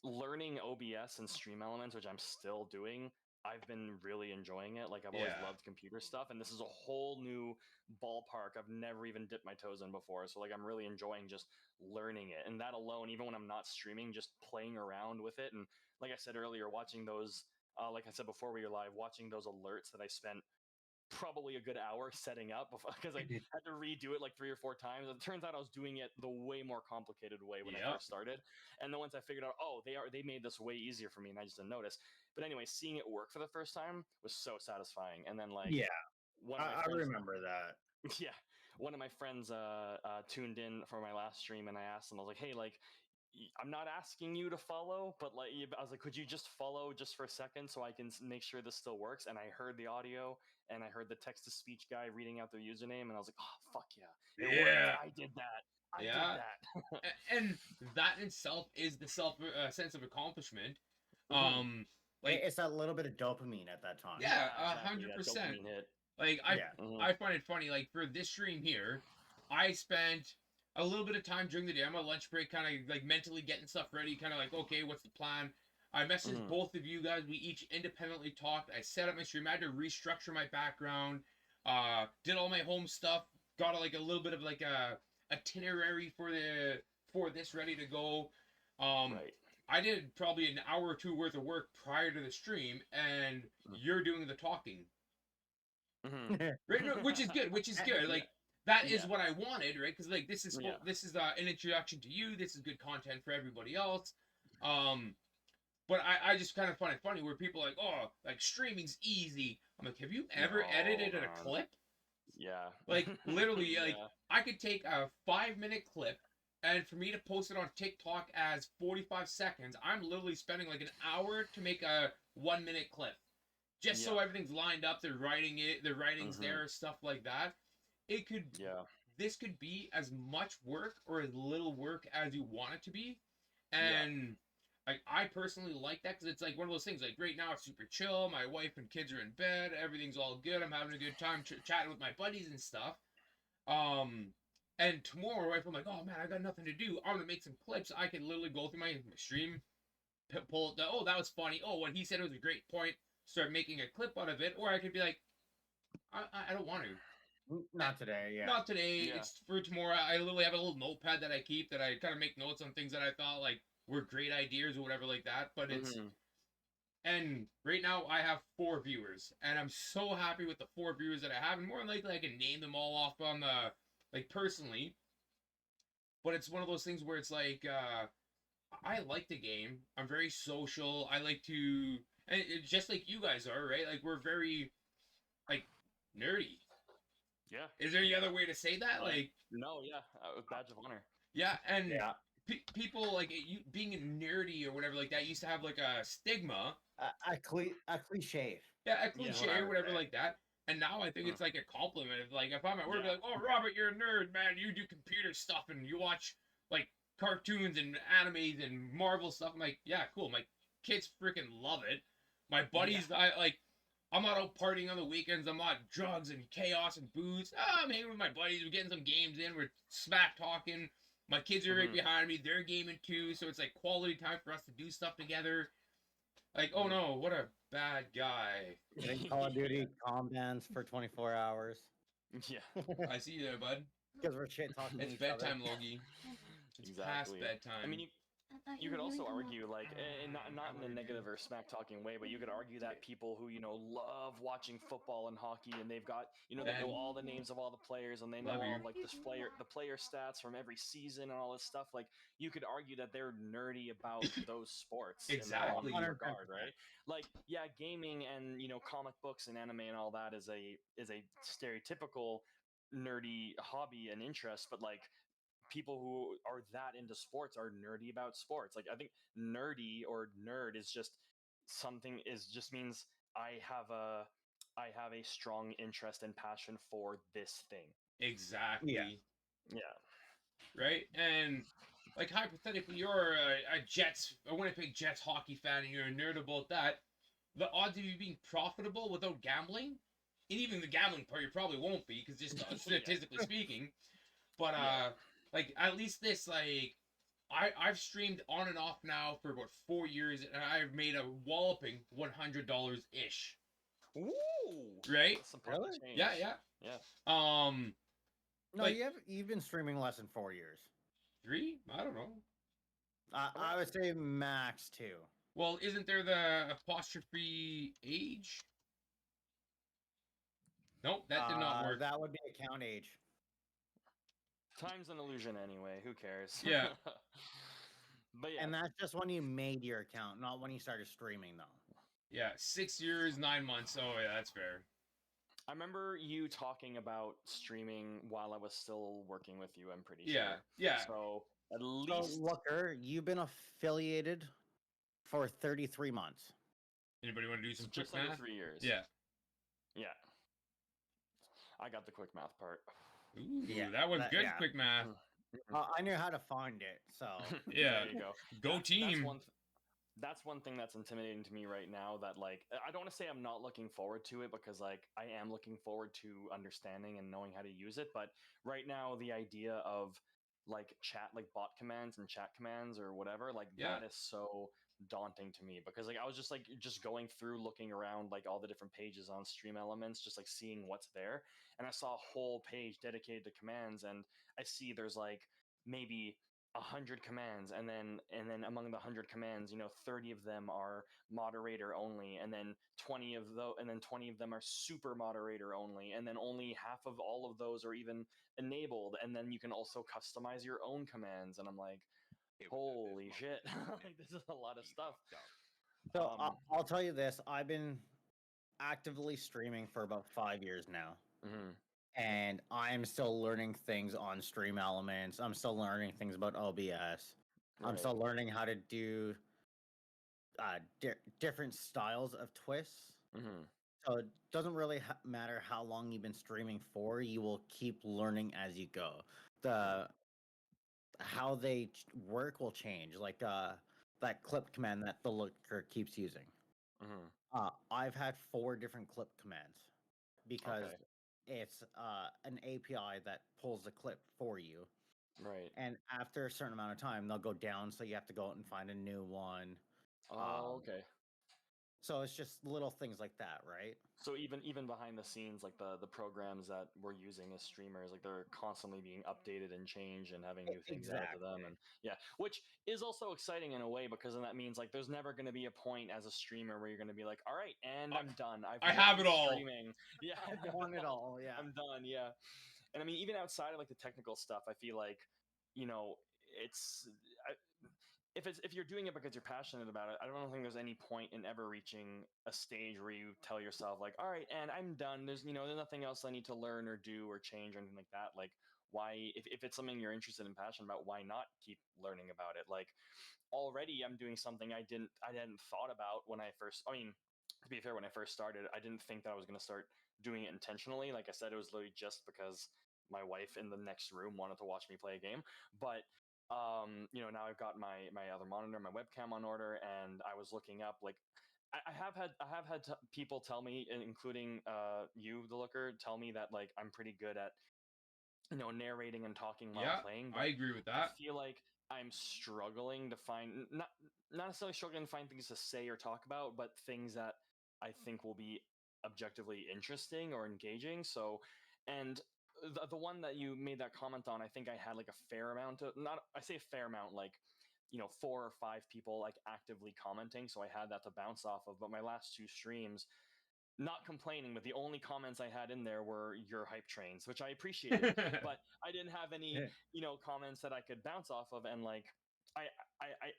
learning OBS and Stream Elements, which I'm still doing, I've been really enjoying it. Like I've always Yeah. loved computer stuff, and this is a whole new ballpark I've never even dipped my toes in before. So like I'm really enjoying just learning it, and that alone, even when I'm not streaming, just playing around with it. And like I said earlier, watching those, like I said before we were live, watching those alerts that I spent probably a good hour setting up because I had to redo it like 3 or 4 times. It turns out I was doing it the way more complicated way when I Yep. first started. And then once I figured out, oh, they made this way easier for me and I just didn't notice. But anyway, seeing it work for the first time was so satisfying. And then like Yeah, one of my I friends remember that. yeah, one of my friends tuned in for my last stream and I asked him, I was like, hey, like I'm not asking you to follow, but like I was like, could you just follow just for a second so I can make sure this still works? And I heard the audio and I heard the text to speech guy reading out their username, and I was like, oh fuck yeah, it Yeah. worked. I did that. I did Yeah. that. And that in itself is the sense of accomplishment. Mhm. Like It's that little bit of dopamine at that time. yeah, Exactly. That 100%. dopamine hit. Like Yeah. I find it funny. Like for this stream here, I spent a little bit of time during the day on my lunch break, kind of like mentally getting stuff ready, kind of like okay, what's the plan? I messaged Mhm. both of you guys. We each independently talked. I set up my stream. I had to restructure my background. Did all my home stuff. Got like a little bit of like a itinerary for this ready to go. Right. I did probably an hour or two worth of work prior to the stream, and you're doing the talking. Mhm. Right, no, which is good. Which is good. Yeah. Like that is Yeah. what I wanted, right? Because like this is Yeah. an introduction to you. This is good content for everybody else. But I just kind of find it funny where people are like, oh, like streaming's easy. I'm like, have you ever No, edited a man. clip? Yeah. Like literally, like Yeah. I could take a 5-minute clip, and for me to post it on TikTok as 45 seconds, I'm literally spending like an hour to make a 1-minute clip, just so Yeah. everything's lined up. They're writing it, the writing's Mhm. there, stuff like that. It could Yeah. This could be as much work or as little work as you want it to be, Yeah. and like I personally like that because it's like one of those things. Like right now, it's super chill. My wife and kids are in bed. Everything's all good. I'm having a good time chatting with my buddies and stuff. Um, and tomorrow, if I'm like, oh man, I got nothing to do, I'm gonna make some clips. I can literally go through my stream, pull it. Oh, that was funny. Oh, what he said was a great point. Start making a clip out of it, or I could be like, I don't want to. Not today. Yeah. Not today. Yeah. It's for tomorrow. I literally have a little notepad that I keep that I kind of make notes on things that I thought like were great ideas or whatever like that. But it's Mhm. and right now I have 4 viewers, and I'm so happy with the 4 viewers that I have. And more than likely, I can name them all off on the like personally. But it's one of those things where it's like I like the game. I'm very social. I like to, and it's just like you guys are, right? Like we're very like nerdy. Yeah. Is there any other way to say that? Like No. Yeah. Badge of honor. yeah, and Yeah. people like you being nerdy or whatever like that used to have like a stigma. A cliche. Yeah, a Yeah. cliche what I or would whatever say. like that. And now I think Hmm. it's like a compliment. Like if I'm at work, Yeah. like, oh Robert, you're a nerd, man. You do computer stuff and you watch like cartoons and animes and Marvel stuff. I'm like, yeah, cool. My kids freaking love it. My buddies, I'm not out partying on the weekends. I'm not drugs and chaos and booze. I'm hanging with my buddies. We're getting some games in. We're smack talking. My kids are right Mhm. behind me. They're gaming too. So it's like quality time for us to do stuff together. Like, oh Mhm. no, what a bad guy. Getting Call of Duty com bans for 24 hours Yeah. I see you there, bud. because we're shit talking It's each other. bedtime, Logie. It's past Exactly. bedtime. I mean, I thought you could were also gonna come argue, up. like, and not in a negative or smack talking way, but you could argue that people who love watching football and hockey, and they've got they Ben, know all the names of all the players, and they know love all you. of, like the player stats from every season and all this stuff. Like, you could argue that they're nerdy about those sports in their own Exactly. 110%. regard, right? Like, yeah, gaming and comic books and anime and all that is a stereotypical nerdy hobby and interest, but like people who are that into sports are nerdy about sports. Like, I think nerdy or nerd is just something is just means I have a strong interest and passion for this thing. Yeah. Exactly. Yeah. Right? And like hypothetically, you're a Winnipeg Jets hockey fan, and you're a nerd about that. The odds of you being profitable without gambling, and even the gambling part, you probably won't be, because just statistically speaking. But Yeah. like at least this, like I've streamed on and off now for about 4 years, and I've made a walloping $100 ish. Ooh. Right? That's some Really? pocket change. Yeah, yeah. Yeah. No, Like you've been streaming less than 4 years. 3? I don't know. I would say max 2. Well, isn't there the apostrophe age? Nope, that did not work. That would be account age. Time's an illusion anyway. Who cares? Yeah. But yeah. And that's just when you made your account, not when you started streaming, though. Yeah, 6 years, 9 months. Oh yeah, that's fair. I remember you talking about streaming while I was still working with you, I'm pretty Yeah, sure. yeah. So at So, least Looker, you've been affiliated for 33 months. Anybody want to do some quick just under math? 3 years. Yeah. Yeah. I got the quick math part. Ooh, Yeah, that was good. yeah. Quick math. I knew how to find it, so Yeah. There you go. Go That's team. that's one thing that's intimidating to me right now, that like I don't want to say I'm not looking forward to it, because like I am looking forward to understanding and knowing how to use it, but right now the idea of like bot commands and chat commands or whatever, like Yeah. that is so daunting to me, because like I was just going through looking around like all the different pages on Stream Elements, just like seeing what's there, and I saw a whole page dedicated to commands, and I see there's like maybe 100 commands, and then among the 100 commands, 30 of them are moderator only, and then 20 of them are super moderator only, and then only half of all of those are even enabled, and then you can also customize your own commands, and I'm like, holy shit. Like, this is a lot of stuff. I'll tell you this: I've been actively streaming for about 5 years now, Mhm. and I'm still learning things on Stream Elements. I'm still learning things about OBS. I'm Right. still learning how to do different styles of twists. Mhm. So it doesn't really matter how long you've been streaming for. You will keep learning as you go. The how they work will change. Like that clip command that the looker keeps using. Mhm. I've had 4 different clip commands because Okay. it's an API that pulls the clip for you. Right. And after a certain amount of time, they'll go down, so you have to go out and find a new one. Oh, okay. So it's just little things like that, right? So even behind the scenes, like the programs that we're using as streamers, like they're constantly being updated and changed and having new things added to them, Exactly. and yeah, which is also exciting in a way, because then that means like there's never going to be a point as a streamer where you're going to be like, all right, and I'm done. I have learned it all. Streaming. Yeah, I've done it all. Yeah. I'm done. Yeah, and I mean, even outside of like the technical stuff, I feel like you know it's. If you're doing it because you're passionate about it, I don't think there's any point in ever reaching a stage where you tell yourself like, all right, and I'm done. There's nothing else I need to learn or do or change or anything like that. Like, why, if it's something you're interested and passionate about, why not keep learning about it? Like, already I'm doing something I hadn't thought about when I first. I mean, to be fair, when I first started, I didn't think that I was going to start doing it intentionally. Like I said, it was literally just because my wife in the next room wanted to watch me play a game. But now I've got my other monitor, my webcam on order, and I was looking up like I have had people tell me, including you, the looker, tell me that like I'm pretty good at narrating and talking while Yeah, playing, I but agree with I that. feel like I'm struggling to find not necessarily struggling to find things to say or talk about, but things that I think will be objectively interesting or engaging. So, and the one that you made that comment on, I think I had like a fair amount of not I say a fair amount like 4 or 5 people like actively commenting, so I had that to bounce off of. But my last 2 streams, not complaining, but the only comments I had in there were your hype trains, which I appreciated, but I didn't have any, comments that I could bounce off of. And like, I,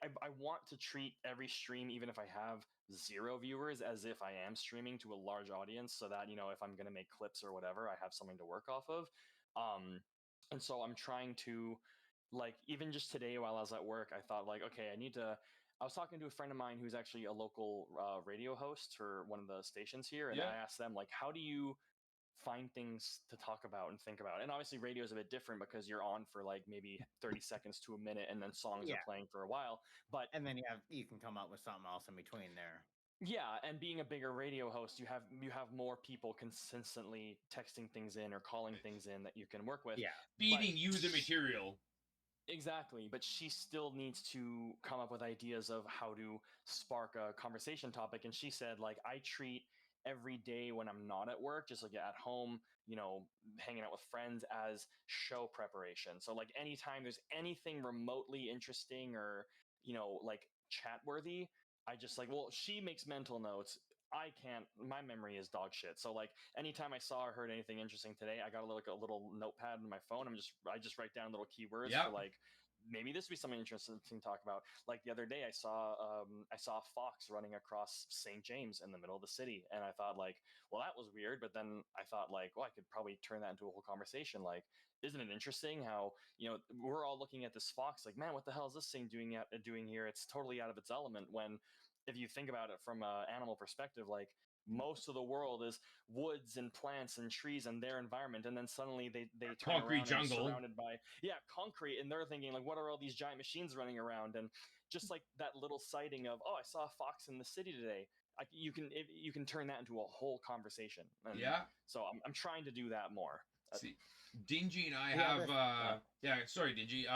I want to treat every stream, even if I have 0 viewers, as if I am streaming to a large audience, so that if I'm gonna make clips or whatever, I have something to work off of. And so I'm trying to, like, even just today while I was at work, I thought like, okay, I was talking to a friend of mine who's actually a local radio host for one of the stations here, and Yeah. I asked them like, how do you find things to talk about and think about? And obviously, radio is a bit different because you're on for like maybe 30 seconds to a minute, and then songs Yeah. are playing for a while. But And then you can come up with something else in between there. yeah, and being a bigger radio host, you have more people consistently texting things in or calling things in that you can work with. Yeah. Feeding you the material. Exactly, but she still needs to come up with ideas of how to spark a conversation topic. And she said, like, I treat every day when I'm not at work, just like at home, hanging out with friends, as show preparation. So, like, anytime there's anything remotely interesting or, like chat worthy, I just like, well, she makes mental notes. I can't, my memory is dog shit. So, like, anytime I saw or heard anything interesting today, I got a little notepad on my phone. I just write down little keywords for Yep. like, maybe this would be something interesting to talk about. Like the other day, I saw a fox running across St. James in the middle of the city, and I thought like, well, that was weird. But then I thought like, well, I could probably turn that into a whole conversation. Like, isn't it interesting how we're all looking at this fox like, man, what the hell is this thing doing here? It's totally out of its element. When if you think about it from an animal perspective, like most of the world is woods and plants and trees and their environment, and then suddenly they turn Concrete around and are jungle. surrounded by concrete, and they're thinking like, what are all these giant machines running around? And just like that little sighting of, oh, I saw a fox in the city today, you can turn that into a whole conversation. And Yeah. so I'm trying to do that more. See, Dingy and I Yeah, have sorry, Dingy.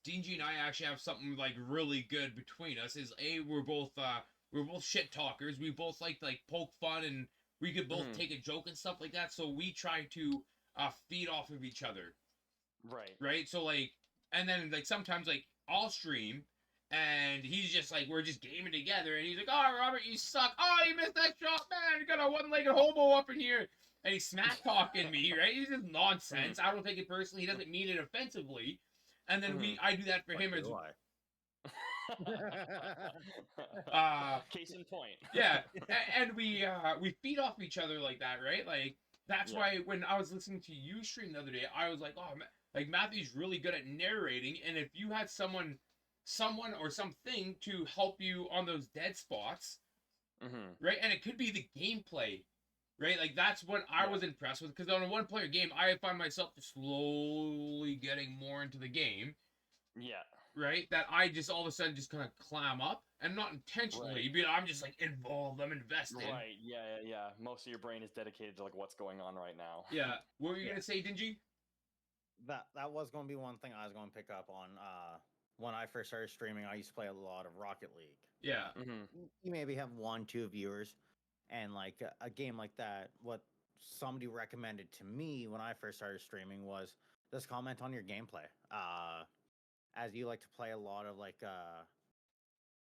Dingy and I actually have something like really good between us. Is we're both shit talkers. We both like poke fun, and we could both take a joke and stuff like that. So we try to feed off of each other. Right. Right. So like, and then like sometimes like I'll stream. And he's just like, we're just gaming together. And he's like, oh, Robert, you suck. Oh, you missed that shot, man. You got a one-legged hobo up in here. And he's smack talking me, right? He's just nonsense. I don't take it personally. He doesn't mean it offensively. And then I do that for him as case in point. Yeah, and we feed off each other like that, right? Like that's why when I was listening to you stream the other day, I was like, oh, like Matthew's really good at narrating, and if you had someone or something to help you on those dead spots, right? And it could be the gameplay. Right, like that's what I was impressed with, because on a one-player game, I find myself slowly getting more into the game. Yeah. Right, that I just all of a sudden just kind of clam up, and not intentionally, but I'm just like involved, I'm invested. Right, yeah. Most of your brain is dedicated to like what's going on right now. Yeah. What were you gonna say, Dingy? That was going to be one thing I was going to pick up on. When I first started streaming, I used to play a lot of Rocket League. Yeah. You maybe have 1-2 viewers, and like a game like that, what somebody recommended to me when I first started streaming was just comment on your gameplay. As you like to play a lot of like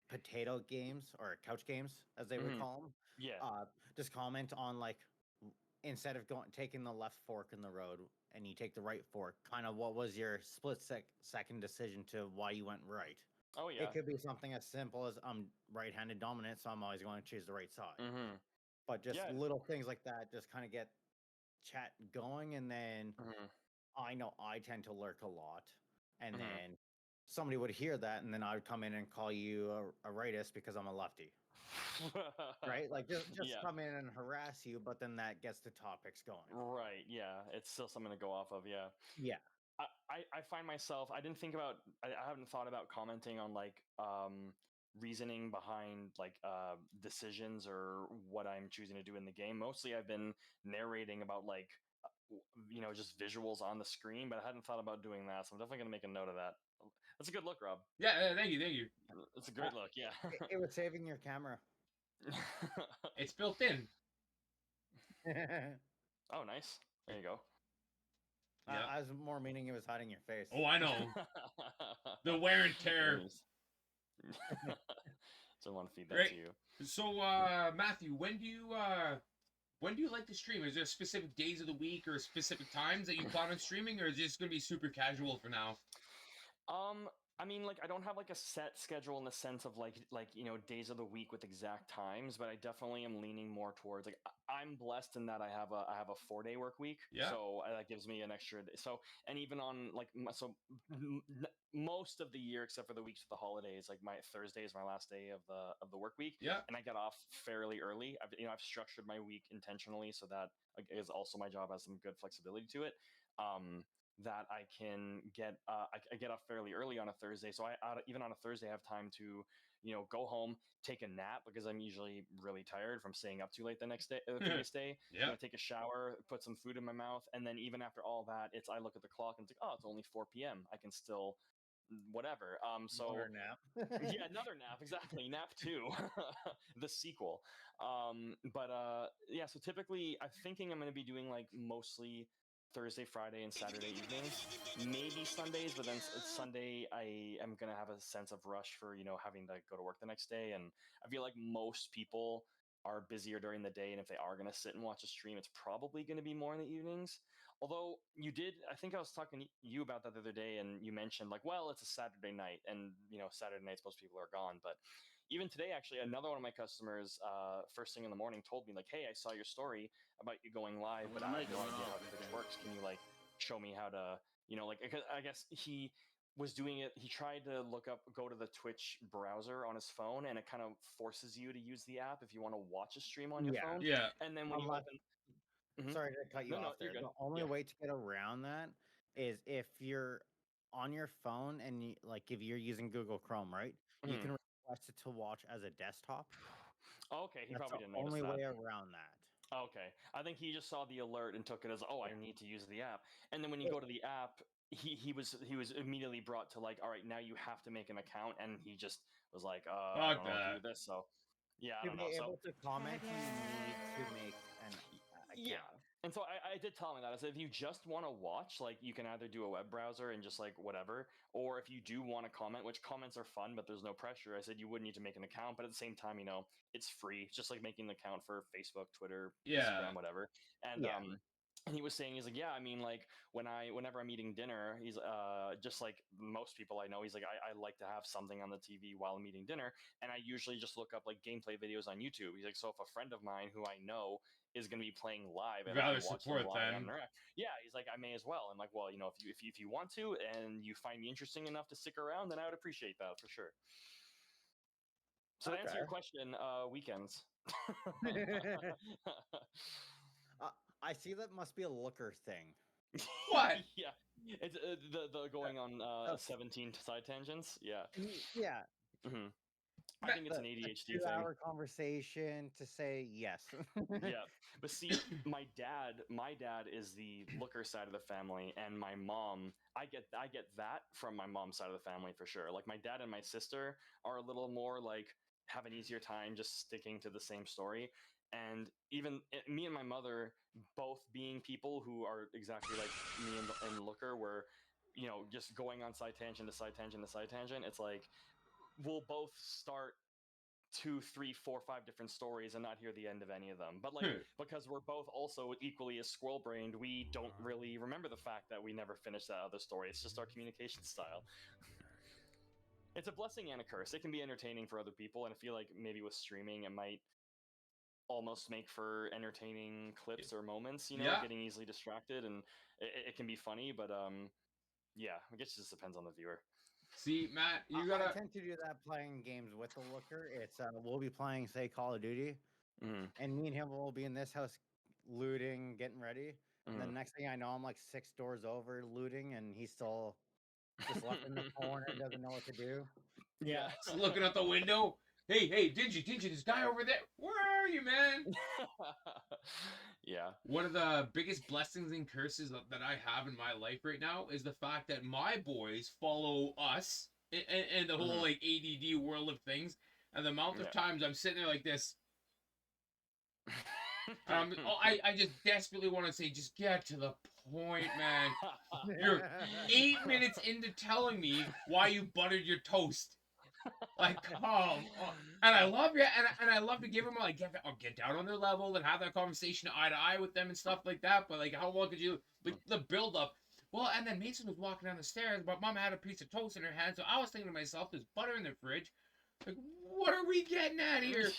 potato games or couch games, as they would call them. Yeah. Just comment on like instead of taking the left fork in the road and you take the right fork, kind of what was your split second decision to why you went right. Oh yeah. It could be something as simple as I'm right-handed dominant, so I'm always going to choose the right side. But just little things like that just kind of get chat going, and then I know I tend to lurk a lot, and then somebody would hear that, and then I would come in and call you a rightist because I'm a lefty. right? Like just Yeah. come in and harass you, but then that gets the topics going. Right. Yeah. It's still something to go off of. Yeah. Yeah. I find myself, I didn't think about, I haven't thought about commenting on like reasoning behind like decisions or what I'm choosing to do in the game. Mostly I've been narrating about like just visuals on the screen, but I hadn't thought about doing that, so I'm definitely going to make a note of that. That's a good look, Rob. Yeah, thank you. It's a great look. Yeah. It was saving your camera. It's built in. Oh, nice. There you go. Yeah. I was more meaning it was hiding your face. Oh, I know. The wear and tear. So I want to feed that Great. to you. So, Matthew, when do you like to stream? Is there specific days of the week or specific times that you plan on streaming, or is it just gonna be super casual for now? I mean, like, I don't have like a set schedule in the sense of like days of the week with exact times, but I definitely am leaning more towards like I'm blessed in that I have a 4-day work week, Yeah. so that gives me an extra day. So, and even on like most of the year except for the weeks of the holidays, like my Thursday is my last day of the work week, Yeah. and I get off fairly early. I've structured my week intentionally so that is also my job has some good flexibility to it. That I can get I get off fairly early on a Thursday, so even on a Thursday I have time to go home, take a nap because I'm usually really tired from staying up too late the next day, the previous day. Yeah. Take a shower, put some food in my mouth, and then even after all that, I look at the clock and it's like, oh, it's only 4 p.m. I can still whatever. So Another nap. yeah, another nap, exactly. Nap 2, the sequel. But yeah, so typically I'm thinking I'm going to be doing like mostly Thursday, Friday, and Saturday evenings, maybe Sundays, but then Sunday I am going to have a sense of rush for, having to go to work the next day. And I feel like most people are busier during the day. And if they are going to sit and watch a stream, it's probably going to be more in the evenings. Although I think I was talking to you about that the other day, and you mentioned like, well, it's a Saturday night, and Saturday nights most people are gone. But even today, actually, another one of my customers, first thing in the morning, told me like, hey, I saw your story about you going live, but I have no idea how Twitch works. Can you like show me how to, like? I guess he was doing it. He tried to go to the Twitch browser on his phone, and it kind of forces you to use the app if you want to watch a stream on your phone. Yeah. And then when you open. Sorry to cut you No, off you're there. good. The only Yeah. way to get around that is if you're on your phone and if you're using Google Chrome, right? You can request it to watch as a desktop. Okay, he That's probably the didn't notice only that. way around that. Okay, I think he just saw the alert and took it as, oh, I need to use the app. And then when you go to the app, he was immediately brought to like, all right, now you have to make an account, and he just was like, I Fuck don't know how to that. do this. So yeah, I To don't be know. So able to comment, you need to make an yeah. account. And so I did tell him that. I said, if you just want to watch, like, you can either do a web browser and just like whatever, or if you do want to comment, which comments are fun, but there's no pressure. I said you wouldn't need to make an account, but at the same time, it's free. It's just like making an account for Facebook, Twitter, Yeah. Instagram, whatever. And Yeah. and he was saying, he's like, yeah, I mean, like whenever I'm eating dinner, he's just like most people I know, he's like, I like to have something on the TV while I'm eating dinner, and I usually just look up like gameplay videos on YouTube. He's like, so if a friend of mine who I know is going to be playing live and Rather I'm watching support live them. on their yeah, he's like, I may as well. I'm like, well, if you want to and you find me interesting enough to stick around, then I would appreciate that for sure. So to answer your question, weekends. I see that must be a looker thing. What? Yeah, it's the going on 17 side tangents. Yeah. Yeah. Mm-hmm. I think it's an ADHD thing. 2-hour conversation to say yes. Yeah, but see, my dad is the looker side of the family, and my mom, I get that from my mom's side of the family for sure. Like my dad and my sister are a little more like have an easier time just sticking to the same story, and even me and my mother both being people who are exactly like me and looker, where just going on side tangent to side tangent to side tangent. It's like we'll both start 2, 3, 4, 5 different stories and not hear the end of any of them. But like because we're both also equally as squirrel brained, we don't really remember the fact that we never finished that other story. It's just our communication style. It's a blessing and a curse. It can be entertaining for other people, and I feel like maybe with streaming it might almost make for entertaining clips or moments, getting easily distracted, and it can be funny, but yeah, I guess it just depends on the viewer. See, Matt, you I gotta. tend to do that playing games with the looker. It's we'll be playing, say, Call of Duty, Mhm, and me and him will be in this house looting, getting ready. And then mhm. next thing I know, I'm like 6 doors over looting, and he's still just left in the corner, doesn't know what to do. Yeah. Just looking out the window. Hey, Dingy, this guy over there. Where are you, man? Yeah. One of the biggest blessings and curses that I have in my life right now is the fact that my boys follow us and the whole Mhm. like ADD world of things. And the amount of Yeah. times I'm sitting there like this, I just desperately want to say, just get to the point, man. You're 8 minutes into telling me why you buttered your toast. Like, come on. And I love you, and I love to give them like get down on their level and have that conversation eye to eye with them and stuff like that. But like, how long could you like the build up? Well, and then Mason was walking down the stairs, but Mom had a piece of toast in her hand, so I was thinking to myself, "There's butter in the fridge. Like, what are we getting at here?"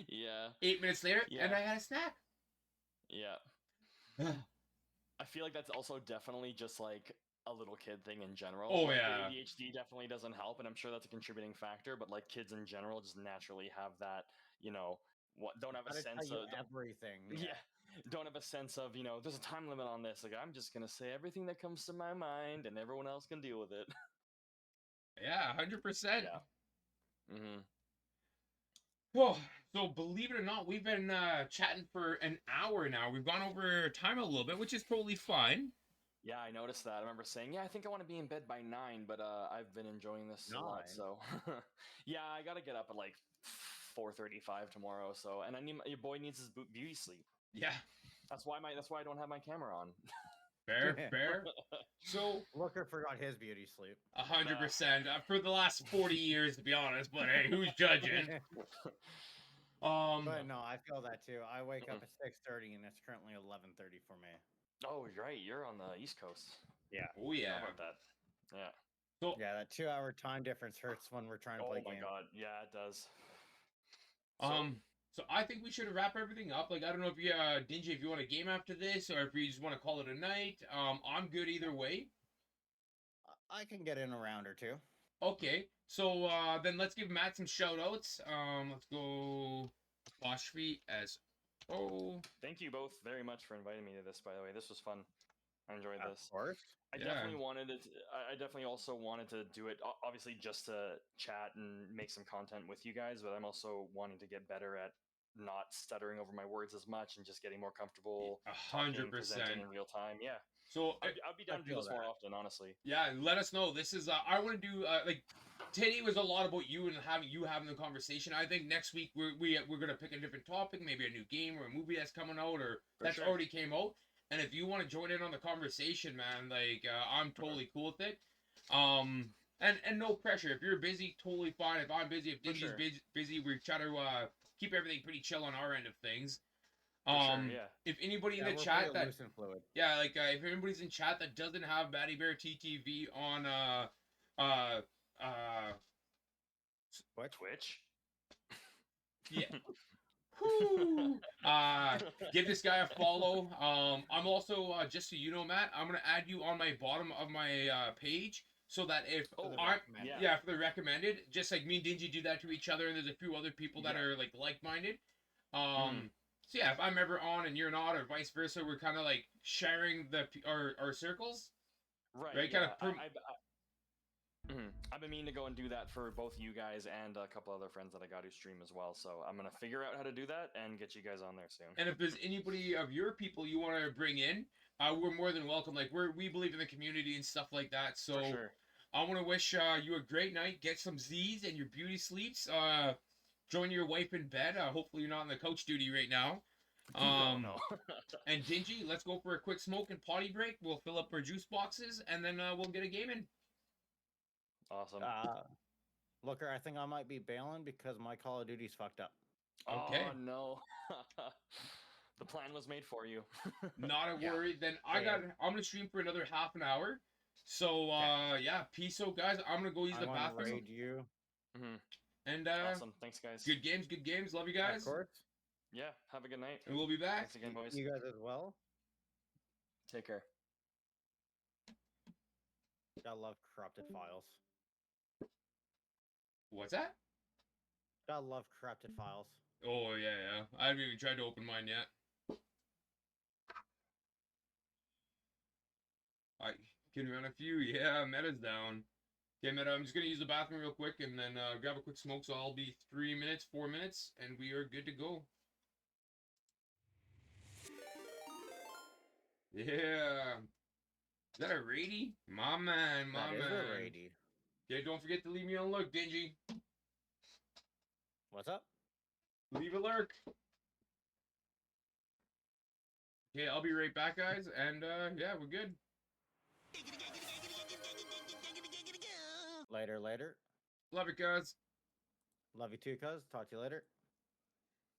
Yeah. 8 minutes later, and Yeah. I had a snack. Yeah. I feel like that's also definitely just like a little kid thing in general. Oh, Like the yeah. ADHD definitely doesn't help, and I'm sure that's a contributing factor. But like kids in general just naturally have that, don't have a Gotta tell sense you of everything. yeah, don't have a sense of there's a time limit on this. Like I'm just gonna say everything that comes to my mind, and everyone else can deal with it. Yeah, 100%. Yeah. Mm-hmm. Oh, so believe it or not, we've been chatting for an hour now. We've gone over time a little bit, which is totally fine. Yeah, I noticed that. I remember saying, "Yeah, I think I want to be in bed by 9," but I've been enjoying this a lot. 9? So, yeah, I gotta get up at like 4:35 tomorrow. So, and your boy needs his beauty sleep. Yeah, That's why I don't have my camera on. fair. So, Looker forgot his beauty sleep. 100% for the last 40 years, to be honest. But hey, who's judging? But no, I feel that too. I wake Mm-mm. up at 6:30, and it's currently 11:30 for me. Oh, you're right. You're on the East Coast. Yeah. Oh How yeah. about that? Yeah. So, Yeah, that 2-hour time difference hurts when we're trying to play Oh my games. God. Yeah, it does. um, so I think we should wrap everything up. Like, I don't know if you, Dingy, if you want a game after this, or if you just want to call it a night. I'm good either way. I can get in a round or two. Okay, so then let's give Matt some shout outs. Let's go Boschfeet as Thank you both very much for inviting me to this. By the way, this was fun. I enjoyed Of this. course. I Yeah. definitely wanted it. I definitely also wanted to do it, obviously, just to chat and make some content with you guys. But I'm also wanting to get better at not stuttering over my words as much and just getting more comfortable talking, presenting 100%. in real time. Yeah, So I'd be down to do feel this more that. often, honestly. yeah, let us know. This is I want to do like today was a lot about you and having the conversation. I think next week we're gonna pick a different topic, maybe a new game or a movie that's coming out or For that's sure. already came out. And if you want to join in on the conversation, man, like I'm totally cool with it. And no pressure. If you're busy, totally fine. If I'm busy, if For Dingy's sure. busy, we try to keep everything pretty chill on our end of things. For sure, yeah. If anybody Yeah, in the we're chat pretty that loose and fluid. yeah, like if anybody's in chat that doesn't have Batty Bear TTV on uh Twitch. yeah. Whew. Give this guy a follow. I'm also just so you know, Matt, I'm gonna add you on my bottom of my page so that if For the I recommended. yeah for the recommended, just like me and Dingy do that to each other, and there's a few other people that Yeah. are like minded. Mhm. So yeah, if I'm ever on and you're not, or vice versa, we're kind of like sharing our circles. Right. Right, Yeah. kinda I've been meaning to go and do that for both you guys and a couple other friends that I got who stream as well. So I'm gonna figure out how to do that and get you guys on there soon. And if there's anybody of your people you want to bring in, we're more than welcome. Like we believe in the community and stuff like that. So For sure. I want to wish you a great night. Get some Z's and your beauty sleeps. Join your wife in bed. Hopefully you're not on the coach duty right now. No. And Dingy, let's go for a quick smoke and potty break. We'll fill up our juice boxes and then we'll get a game in. Awesome. Looker, I think I might be bailing because my Call of Duty's fucked up. Okay. Oh no. The plan was made for you. Not a Yeah. worry. Then I'm gonna stream for another half an hour. So yeah, peace out, guys. I'm gonna go use I the want to bathroom. raid you. And Awesome. Thanks, guys. good games. Love you guys. Of course. Yeah. Have a good night. And we'll be back. Thanks again, boys. You guys as well. Take care. Gotta love corrupted files. What's that? Gotta love corrupted files. Oh, yeah. I haven't even tried to open mine yet. I can run a few. Yeah, meta's down. Okay, meta, I'm just going to use the bathroom real quick and then grab a quick smoke, so I'll be 3 minutes, 4 minutes, and we are good to go. Yeah. Is that a rady? My man, my That is man. a raid. Okay, don't forget to leave me on lurk, Dingy. What's up? Leave a lurk. Okay, I'll be right back, guys, and yeah, we're good. Later. Love it, guys. Love you too, cuz. Talk to you later.